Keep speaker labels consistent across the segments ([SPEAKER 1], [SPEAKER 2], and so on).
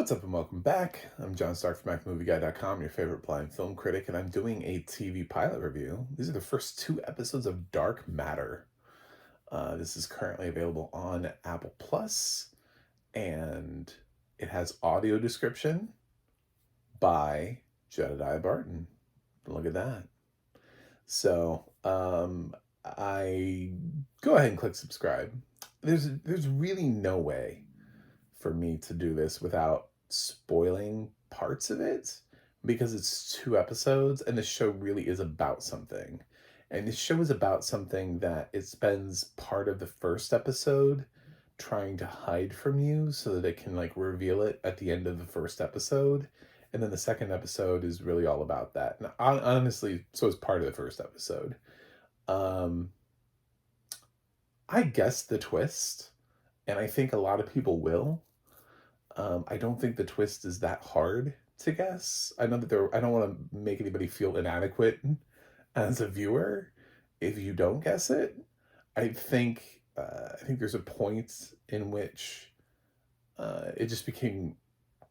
[SPEAKER 1] What's up and welcome back. I'm John Stark from MacMovieGuy.com, your favorite blind film critic, and I'm doing a TV pilot review. These are the first 2 episodes of Dark Matter. This is currently available on Apple Plus, and it has audio description by Jedediah Barton. Look at that. So, I go ahead and click subscribe. There's really no way for me to do this without spoiling parts of it because it's 2 episodes and the show really is about something. And the show is about something that it spends part of the first episode trying to hide from you so that it can like reveal it at the end of the first episode. And then the second episode is really all about that. And honestly, so is part of the first episode. Um, I guessed the twist, and I think a lot of people will. I don't think the twist is that hard to guess. I know that I don't want to make anybody feel inadequate as a viewer if you don't guess it. I think there's a point in which it just became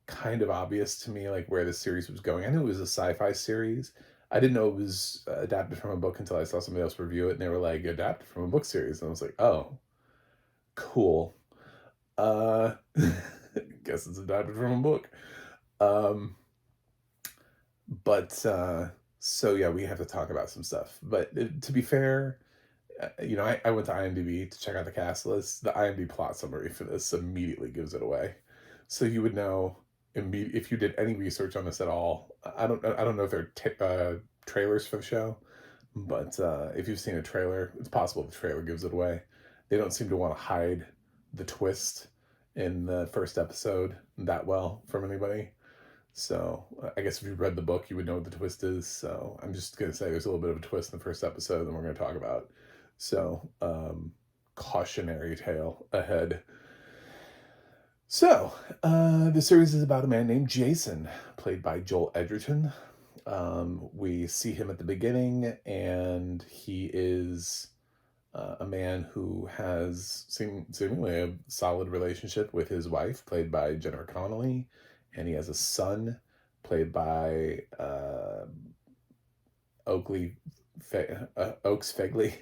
[SPEAKER 1] kind of obvious to me like where the series was going. I knew it was a sci-fi series. I didn't know it was adapted from a book until I saw somebody else review it, and they were like, adapted from a book series, and I was like, oh, cool. Uh, guess it's adapted from a book. Um, but so yeah, we have to talk about some stuff. But to be fair, I went to IMDb to check out the cast list. The IMDb plot summary for this immediately gives it away, so you would know if you did any research on this at all. I don't know if there are trailers for the show, but if you've seen a trailer, it's possible the trailer gives it away. They don't seem to want to hide the twist in the first episode that well from anybody. So I guess if you read the book, you would know what the twist is. So I'm just going to say there's a little bit of a twist in the first episode that we're going to talk about. So cautionary tale ahead. So the series is about a man named Jason, played by Joel Edgerton. We see him at the beginning, and he is a man who has seemingly a solid relationship with his wife, played by Jennifer Connelly, and he has a son, played by Oakley Oaks Fegley,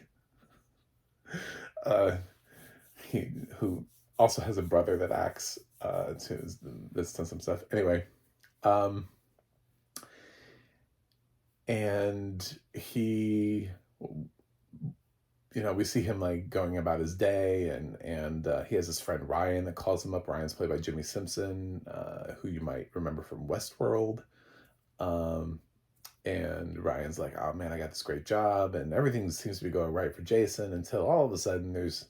[SPEAKER 1] who also has a brother that acts that's done some stuff. Anyway, and he, we see him like going about his day, and he has his friend Ryan that calls him up. Ryan's played by Jimmy Simpson, who you might remember from Westworld. And Ryan's like, oh man, I got this great job, and everything seems to be going right for Jason until all of a sudden there's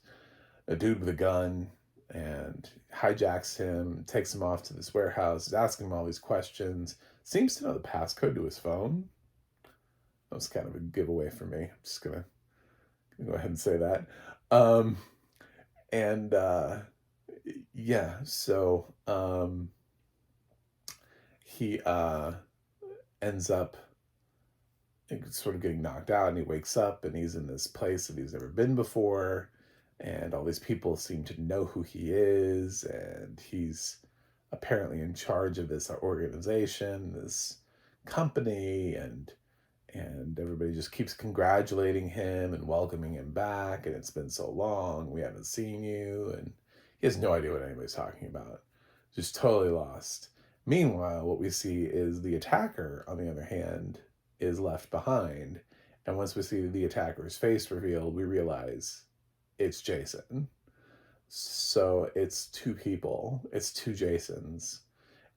[SPEAKER 1] a dude with a gun and hijacks him, takes him off to this warehouse, is asking him all these questions, seems to know the passcode to his phone. That was kind of a giveaway for me. I'm just gonna go ahead and say that. And yeah, so he ends up sort of getting knocked out, and he wakes up and he's in this place that he's never been before, and all these people seem to know who he is, and he's apparently in charge of this organization, this company, and everybody just keeps congratulating him and welcoming him back, and it's been so long, we haven't seen you, and he has no idea what anybody's talking about, just totally lost. Meanwhile, what we see is the attacker, on the other hand, is left behind, and once we see the attacker's face revealed, we realize it's Jason. So it's two people, it's two Jasons,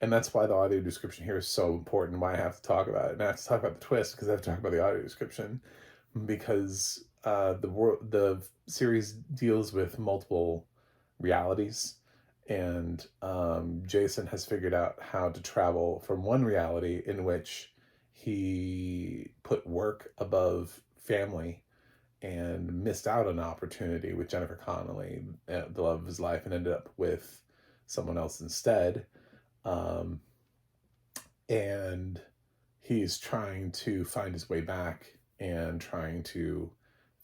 [SPEAKER 1] and that's why the audio description here is so important, why I have to talk about it. And I have to talk about the twist because I have to talk about the audio description, because the series deals with multiple realities, and Jason has figured out how to travel from one reality in which he put work above family and missed out on an opportunity with Jennifer Connelly, the love of his life, and ended up with someone else instead. And he's trying to find his way back and trying to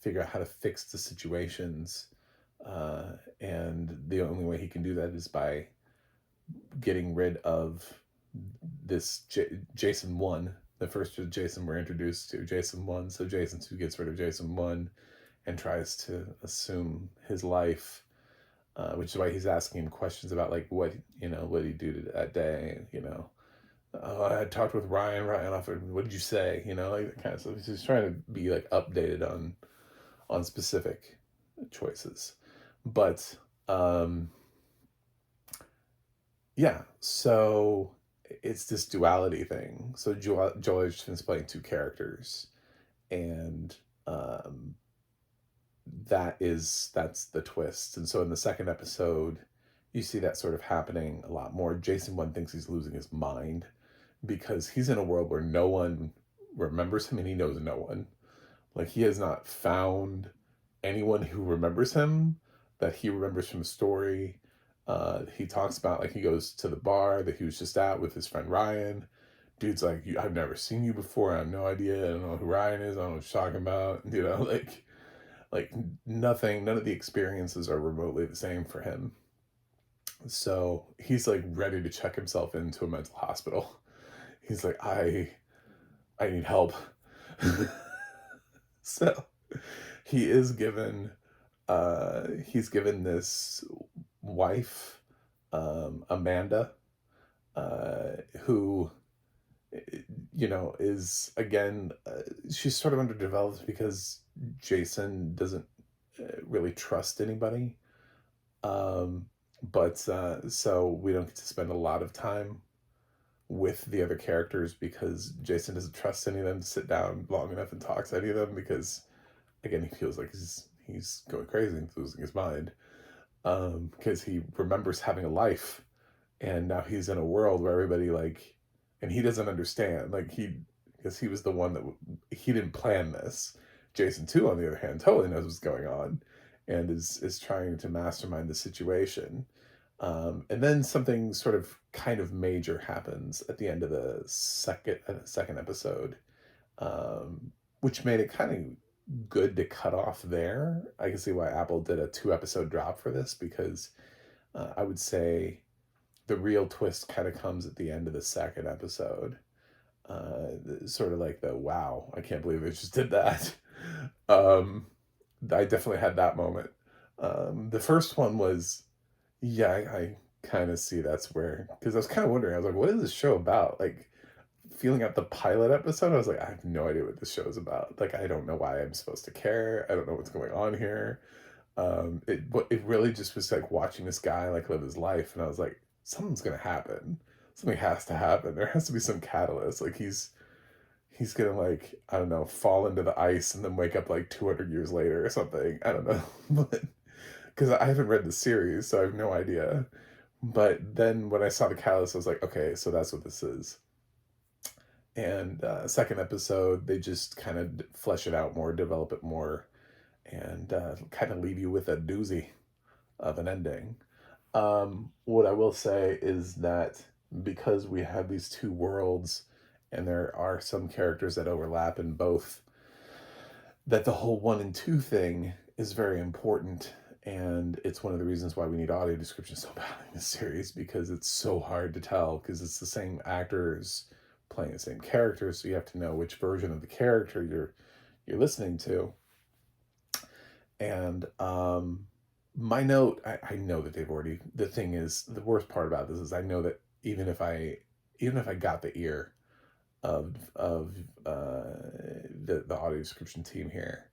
[SPEAKER 1] figure out how to fix the situations. And the only way he can do that is by getting rid of this Jason 1, the first Jason we're introduced to, Jason 1. So Jason 2 gets rid of Jason 1 and tries to assume his life, which is why he's asking him questions about like what what he do that day, Oh, I talked with Ryan offered, what did you say, like that kind of stuff. He's just trying to be like updated on specific choices. But yeah, so it's this duality thing. So Joel Edgerton's playing two characters, and um, that's the twist. And so in the second episode, you see that sort of happening a lot more. Jason 1 thinks he's losing his mind because he's in a world where no one remembers him and he knows no one. Like, he has not found anyone who remembers him that he remembers from a story. He talks about, like, he goes to the bar that he was just at with his friend Ryan. Dude's like, I've never seen you before. I have no idea. I don't know who Ryan is. I don't know what you're talking about. Like nothing, none of the experiences are remotely the same for him. So he's like ready to check himself into a mental hospital. He's like, I need help. So he's given this wife, Amanda, who is again, she's sort of underdeveloped because Jason doesn't really trust anybody. But so we don't get to spend a lot of time with the other characters because Jason doesn't trust any of them to sit down long enough and talk to any of them because, again, he feels like he's going crazy and losing his mind, because he remembers having a life, and now he's in a world where everybody and he doesn't understand, because he was the one that he didn't plan this. Jason 2, on the other hand, totally knows what's going on and is trying to mastermind the situation. And then something sort of kind of major happens at the end of the second episode, which made it kind of good to cut off there. I can see why Apple did a 2-episode drop for this, because I would say the real twist kind of comes at the end of the second episode. Sort of like the, wow, I can't believe they just did that. I definitely had that moment. The first one was, yeah, I kind of see that's where, because I was kind of wondering, I was like, what is this show about? Like, feeling out the pilot episode, I was like, I have no idea what this show is about. Like, I don't know why I'm supposed to care. I don't know what's going on here. It really just was like watching this guy like live his life, and I was like, something's gonna happen. Something has to happen. There has to be some catalyst. Like, he's gonna, like, I don't know, fall into the ice and then wake up like 200 years later or something. I don't know, but because I haven't read the series, so I have no idea. But then when I saw the catalyst, I was like, okay, so that's what this is. And second episode, they just kind of flesh it out more, develop it more, and kind of leave you with a doozy of an ending. What I will say is that because we have these two worlds, and there are some characters that overlap in both, that the whole 1 and 2 thing is very important. And it's one of the reasons why we need audio description so badly in this series, because it's so hard to tell, because it's the same actors playing the same characters, so you have to know which version of the character you're listening to. And my note, I know that they've already, the thing is, the worst part about this is I know that even if I got the ear of the audio description team here,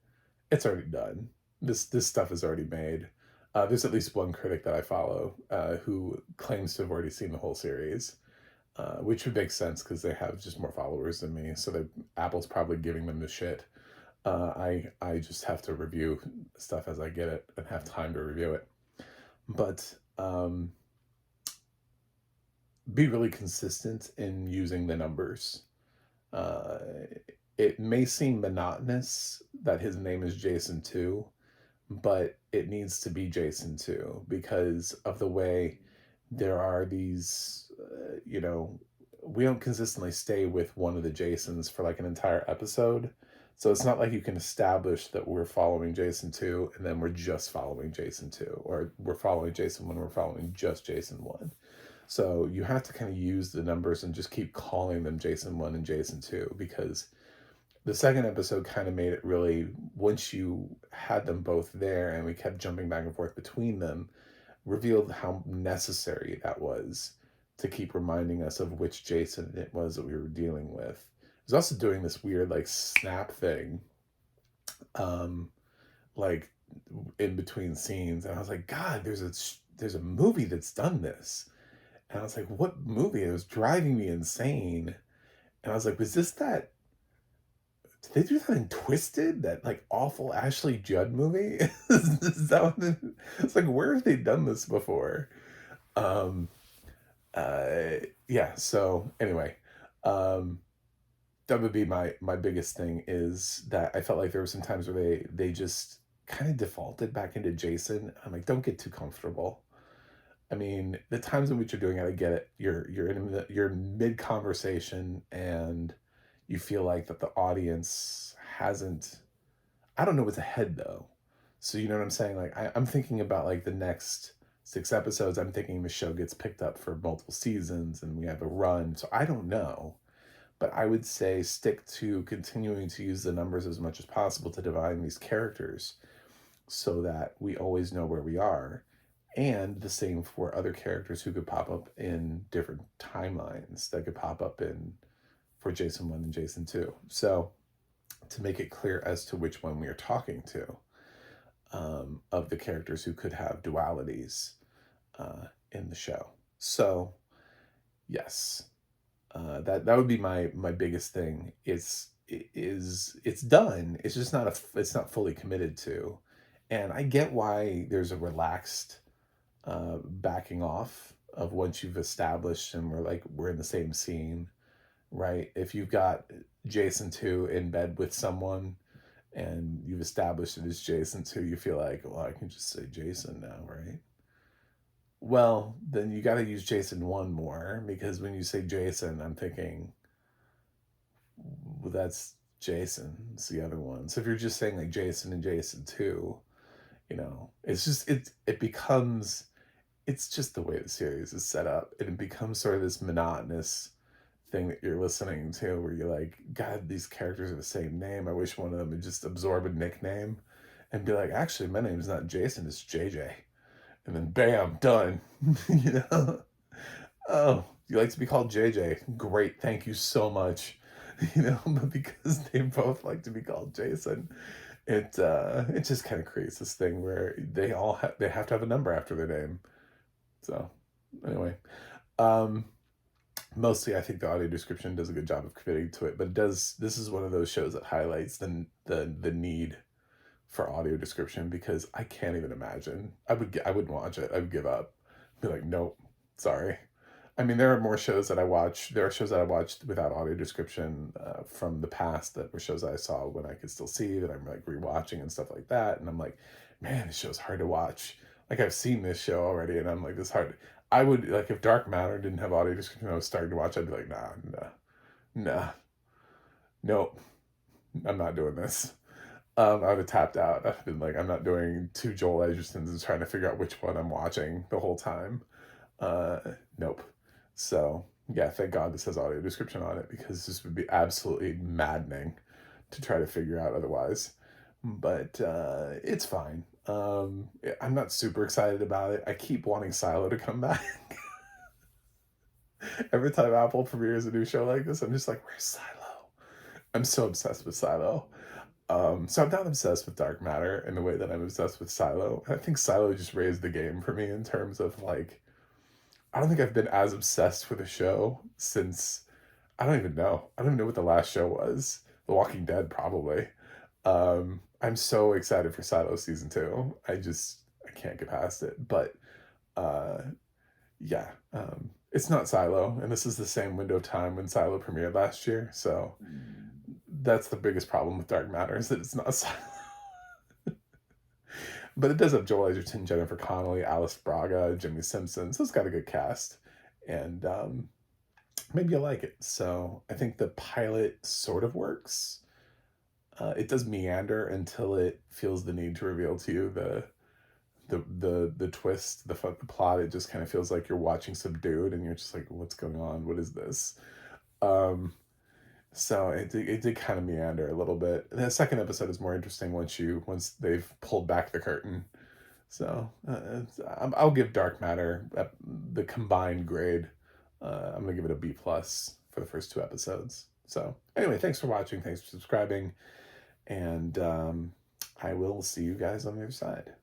[SPEAKER 1] it's already done. This stuff is already made. There's at least one critic that I follow who claims to have already seen the whole series, which would make sense because they have just more followers than me. So Apple's probably giving them the shit. I just have to review stuff as I get it and have time to review it. But be really consistent in using the numbers. It may seem monotonous that his name is Jason 2, but it needs to be Jason 2 because of the way there are these, we don't consistently stay with one of the Jasons for like an entire episode. So it's not like you can establish that we're following Jason 2 and then we're just following Jason 2, or we're following Jason 1, we're following just Jason 1. So you have to kind of use the numbers and just keep calling them Jason 1 and Jason 2, because the second episode kind of made it really, once you had them both there and we kept jumping back and forth between them, revealed how necessary that was to keep reminding us of which Jason it was that we were dealing with. He was also doing this weird like snap thing, um, like in between scenes, and I was like, God, there's a movie that's done this, and I was like, what movie? It was driving me insane, and I was like, was this that? Did they do that in Twisted? That like awful Ashley Judd movie? Is that what it's like? Where have they done this before? Um, yeah. So anyway, um, that would be my biggest thing, is that I felt like there were some times where they just kind of defaulted back into Jason. I'm like, don't get too comfortable. I mean, the times in which you're doing it, I get it. You're mid conversation and you feel like that the audience hasn't. I don't know what's ahead though, so you know what I'm saying. Like I'm thinking about like the next 6 episodes. I'm thinking the show gets picked up for multiple seasons and we have a run. So I don't know, but I would say stick to continuing to use the numbers as much as possible to define these characters, so that we always know where we are. And the same for other characters who could pop up in different timelines, that could pop up in for Jason 1 and Jason 2. So to make it clear as to which one we are talking to, of the characters who could have dualities in the show. So yes, that would be my biggest thing. It's done. It's just it's not fully committed to, and I get why there's a relaxed backing off of once you've established and we're in the same scene, right? If you've got Jason 2 in bed with someone and you've established it as Jason 2, you feel like, well, I can just say Jason now, right? Well, then you got to use Jason 1 more, because when you say Jason, I'm thinking, well, that's Jason. It's the other one. So if you're just saying like Jason and Jason 2, it's just, it becomes, it's just the way the series is set up, and it becomes sort of this monotonous thing that you're listening to, where you're like, God, these characters are the same name. I wish one of them would just absorb a nickname and be like, actually, my name's not Jason, it's JJ. And then bam, done. you know? Oh, you like to be called JJ? Great, thank you so much. But because they both like to be called Jason, it just kind of creates this thing where they have to have a number after their name. So anyway, mostly I think the audio description does a good job of committing to it, but this is one of those shows that highlights the need for audio description, because I can't even imagine. I wouldn't watch it. I would give up. Be like, nope, sorry. I mean, there are shows that I watched without audio description from the past, that were shows that I saw when I could still see, that I'm like rewatching and stuff like that. And I'm like, man, this show's hard to watch. Like, I've seen this show already, and I'm like, this hard. I would, like, if Dark Matter didn't have audio description, I was starting to watch, I'd be like, nah, nope, I'm not doing this. I would have tapped out. I've been like, I'm not doing two Joel Edgertons and trying to figure out which one I'm watching the whole time. Nope. So yeah, thank God this has audio description on it, because this would be absolutely maddening to try to figure out otherwise. But it's fine. I'm not super excited about it. I keep wanting Silo to come back. Every time Apple premieres a new show like this, I'm just like, where's Silo? I'm so obsessed with Silo. So I'm not obsessed with Dark Matter in the way that I'm obsessed with Silo. I think Silo just raised the game for me in terms of like, I don't think I've been as obsessed with a show since, I don't even know. I don't even know what the last show was. The Walking Dead, probably. I'm so excited for Silo season 2. I can't get past it. But uh, yeah, it's not Silo, and this is the same window of time when Silo premiered last year. So that's the biggest problem with Dark Matter, is that it's not Silo. But it does have Joel Edgerton, Jennifer Connelly, Alice Braga, Jimmy Simpson. So it's got a good cast. And maybe you'll like it. So I think the pilot sort of works. It does meander until it feels the need to reveal to you the twist, the plot, it just kind of feels like you're watching Subdued, and you're just like, what's going on? What is this? Um, so it did kind of meander a little bit. The second episode is more interesting once they've pulled back the curtain. So I'll give Dark Matter the combined grade. I'm gonna give it a B plus for the first 2 episodes. So anyway, thanks for watching. Thanks for subscribing, and I will see you guys on the other side.